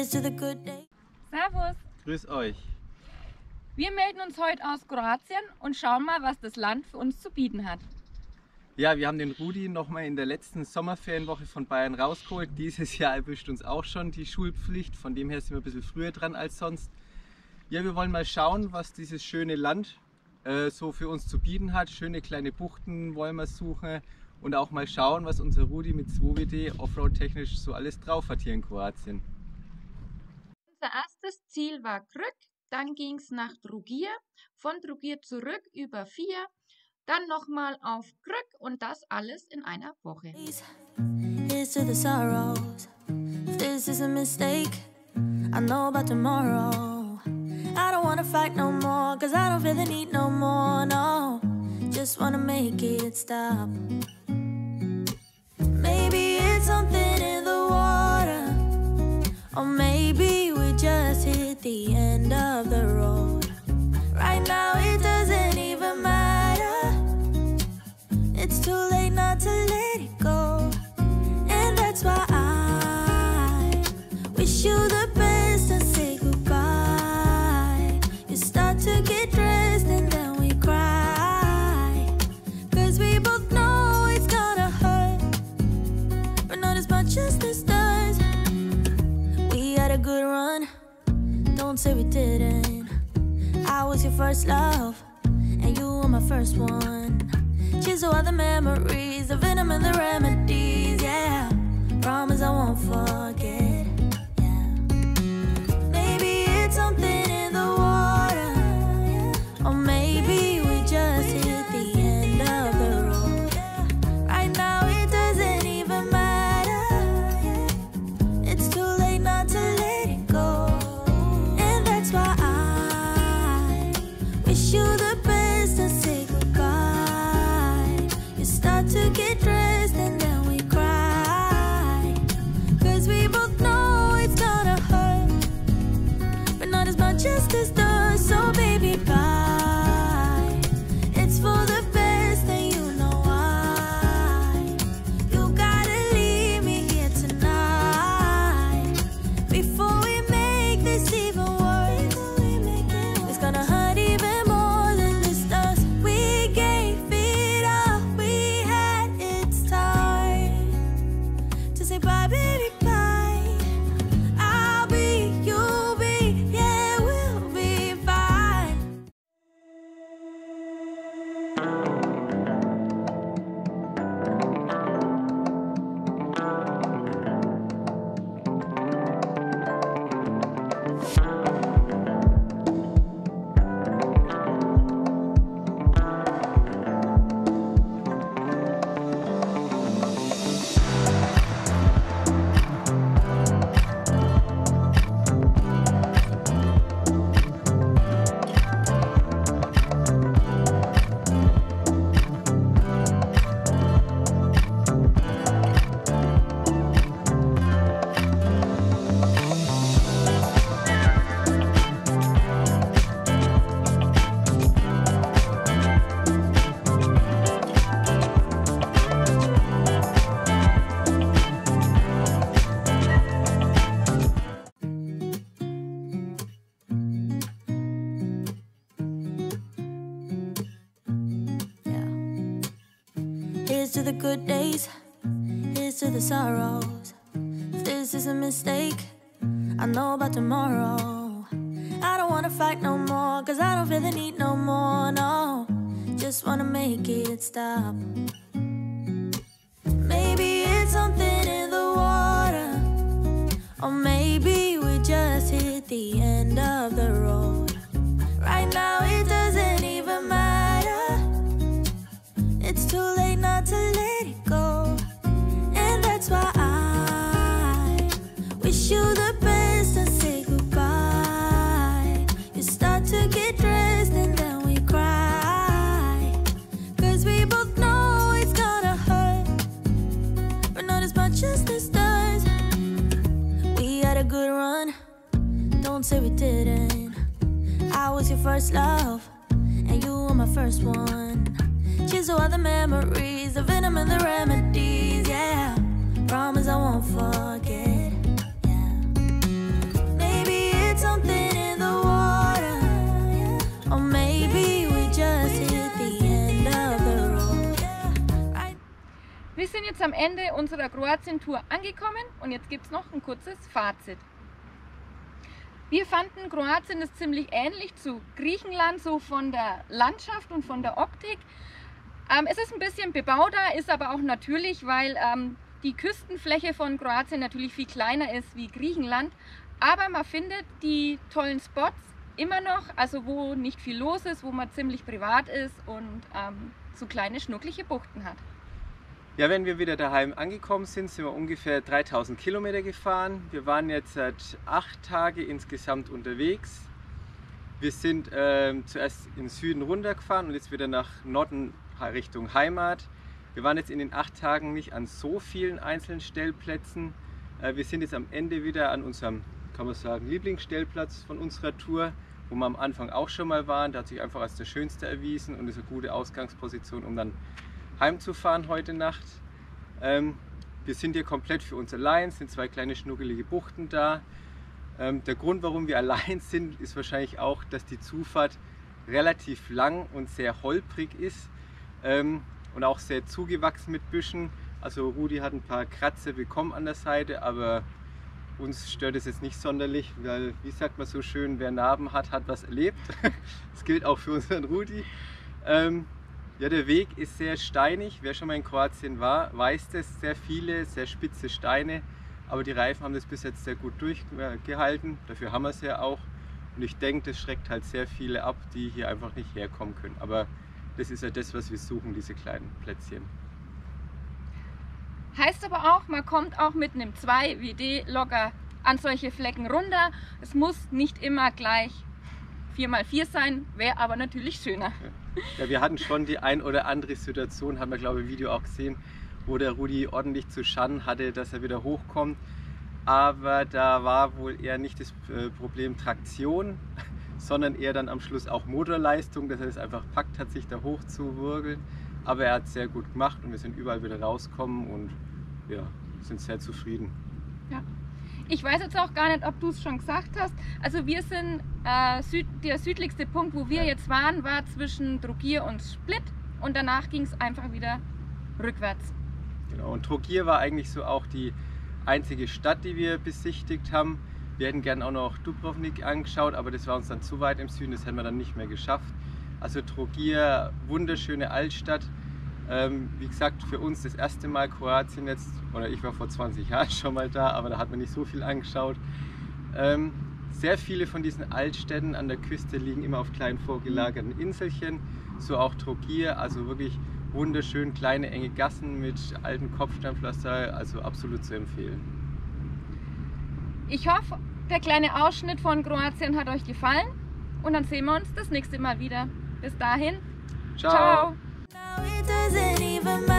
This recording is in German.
Here's to the good day. Servus! Grüß euch. Wir melden uns heute aus Kroatien und schauen mal, was das Land für uns zu bieten hat. Ja, wir haben den Rudi nochmal in der letzten Sommerferienwoche von Bayern rausgeholt. Dieses Jahr erwischt uns auch schon die Schulpflicht, von dem her sind wir ein bisschen früher dran als sonst. Ja, wir wollen mal schauen, was dieses schöne Land so für uns zu bieten hat. Schöne kleine Buchten wollen wir suchen und auch mal schauen, was unser Rudi mit 2WD Offroad-technisch so alles drauf hat hier in Kroatien. Unser erstes Ziel war Krk, dann ging es nach Trogir, von Trogir zurück über Fier, dann nochmal auf Krk und das alles in einer Woche. Here's to the sorrows. If this is a mistake, I know about tomorrow. I don't wanna fight no more, cause I don't feel the need no more, no. Just wanna make it stop. Maybe it's something in the water, or maybe we just hit the end of the road. Right now it doesn't even matter. It's too late not to let it go. And that's why I wish you the best and say goodbye. You start to get dressed and then we cry, cause we both know it's gonna hurt, but not as much as this does. We had a good run, don't say we didn't. I was your first love, and you were my first one. Cheers to all the memories, the venom and the remedies, yeah. Promise I won't forget, yeah. Maybe it's something in the water, or maybe we just hit the end of the road. Right now it doesn't even matter. It's too late not to let it go. And that's why I wish you the best and say goodbye. You start to get dressed and then we cry, cause we both know it's gonna hurt, but not as much as this does. So baby, bye. It's for the best and you know why. You gotta leave me here tonight before we make this even worse. It's gonna hurt even more than this does. We gave it all we had, it's time to say bye, baby, bye. I'll be, you'll be, yeah, we'll be fine. Here's to the good days, here's to the sorrows. If this is a mistake, I know about tomorrow. I don't wanna fight no more, cause I don't feel the need no more, no. Just wanna make it stop. Maybe it's something in the water, or maybe we just hit the end of the road. Right now it doesn't even matter. It's too late not to let it go. And that's why I wish you the best and say goodbye. You start to get dressed and then we cry, cause we both know it's gonna hurt, but not as much as this does. We had a good run, don't say we didn't. I was your first love, and you were my first one. Cheers to all the memories, the venom and the remedies, yeah. Promise I won't forget, yeah. like something in the water. Or maybe we just hit the end of the road. Wir sind jetzt am Ende unserer Kroatien-Tour angekommen und jetzt gibt es noch ein kurzes Fazit. Wir fanden Kroatien ist ziemlich ähnlich zu Griechenland, so von der Landschaft und von der Optik. Es ist ein bisschen bebauter, ist aber auch natürlich, weil die Küstenfläche von Kroatien natürlich viel kleiner ist wie Griechenland. Aber man findet die tollen Spots immer noch, also wo nicht viel los ist, wo man ziemlich privat ist und so kleine schnucklige Buchten hat. Ja, wenn wir wieder daheim angekommen sind, sind wir ungefähr 3000 Kilometer gefahren. Wir waren jetzt seit 8 Tage insgesamt unterwegs. Wir sind zuerst in den Süden runtergefahren und jetzt wieder nach Norden Richtung Heimat. Wir waren jetzt in den 8 Tagen nicht an so vielen einzelnen Stellplätzen. Wir sind jetzt am Ende wieder an unserem, kann man sagen, Lieblingsstellplatz von unserer Tour, wo wir am Anfang auch schon mal waren. Der hat sich einfach als der schönste erwiesen und ist eine gute Ausgangsposition, um dann heimzufahren heute Nacht. Wir sind hier komplett für uns allein, es sind 2 kleine schnuckelige Buchten da. Der Grund, warum wir allein sind, ist wahrscheinlich auch, dass die Zufahrt relativ lang und sehr holprig ist und auch sehr zugewachsen mit Büschen. Also Rudi hat ein paar Kratzer bekommen an der Seite, aber uns stört es jetzt nicht sonderlich, weil, wie sagt man so schön, wer Narben hat, hat was erlebt. Das gilt auch für unseren Rudi. Ja, der Weg ist sehr steinig. Wer schon mal in Kroatien war, weiß das. Sehr viele, sehr spitze Steine. Aber die Reifen haben das bis jetzt sehr gut durchgehalten. Dafür haben wir es ja auch. Und ich denke, das schreckt halt sehr viele ab, die hier einfach nicht herkommen können. Aber das ist ja das, was wir suchen, diese kleinen Plätzchen. Heißt aber auch, man kommt auch mit einem 2WD locker an solche Flecken runter. Es muss nicht immer gleich 4x4 sein, wäre aber natürlich schöner. Ja, wir hatten schon die ein oder andere Situation, haben wir glaube ich im Video auch gesehen, wo der Rudi ordentlich zu schannen hatte, dass er wieder hochkommt. Aber da war wohl eher nicht das Problem Traktion, sondern eher dann am Schluss auch Motorleistung, dass er es einfach packt hat, sich da hoch zu wirbeln. Aber er hat es sehr gut gemacht und wir sind überall wieder rausgekommen und ja, sind sehr zufrieden. Ja. Ich weiß jetzt auch gar nicht, ob du es schon gesagt hast. Also wir sind, der südlichste Punkt, wo wir jetzt waren, war zwischen Trogir und Split und danach ging es einfach wieder rückwärts. Genau, und Trogir war eigentlich so auch die einzige Stadt, die wir besichtigt haben. Wir hätten gerne auch noch Dubrovnik angeschaut, aber das war uns dann zu weit im Süden, das hätten wir dann nicht mehr geschafft. Also Trogir, wunderschöne Altstadt. Wie gesagt, für uns das erste Mal Kroatien jetzt, oder ich war vor 20 Jahren schon mal da, aber da hat man nicht so viel angeschaut. Sehr viele von diesen Altstädten an der Küste liegen immer auf kleinen vorgelagerten Inselchen, so auch Trogir, also wirklich wunderschön kleine enge Gassen mit alten Kopfsteinpflaster, also absolut zu empfehlen. Ich hoffe, der kleine Ausschnitt von Kroatien hat euch gefallen und dann sehen wir uns das nächste Mal wieder. Bis dahin, ciao! Now it doesn't even matter.